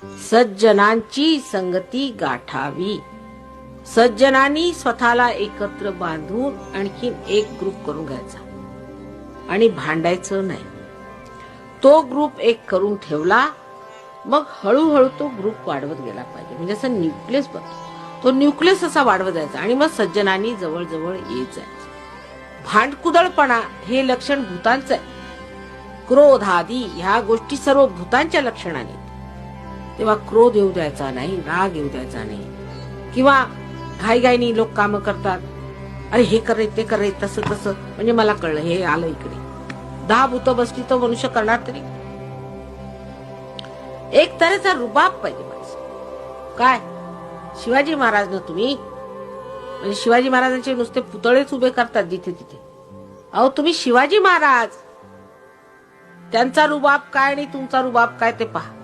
सज्जनांची संगती गाठावी. सज्जनांनी स्वतःला एकत्र बांधून आणखीन एक ग्रुप करून घ्यायचा आणि भांडायचं नाही. तो ग्रुप एक करून ठेवला, मग हळूहळू तो ग्रुप वाढवत गेला पाहिजे. म्हणजे असं न्यूक्लियस बनतो, तो न्यूक्लियस असा वाढवत जायचा आणि मग सज्जनांनी जवळ येत जायचं. भांडकुदळपणा हे लक्षण भूतांचं आहे. क्रोध आदी ह्या गोष्टी सर्व भूतांच्या लक्षणाने. तेव्हा क्रोध येऊ द्यायचा नाही, राग येऊ द्यायचा नाही. किंवा घाईघाईनी लोक कामं करतात, अरे हे करे ते करे, तसं तसं, म्हणजे मला कळलं हे आलं इकडे. 10 भूत बसली तर मनुष्य करणार तरी. एक तऱ्हेचा रुबाब पाहिजे माणसं. काय शिवाजी महाराज ना तुम्ही, म्हणजे शिवाजी महाराजांचे नुसते पुतळेच उभे करतात जिथे तिथे. अहो तुम्ही शिवाजी महाराज, त्यांचा रुबाब काय आणि तुमचा रुबाब काय ते पहा.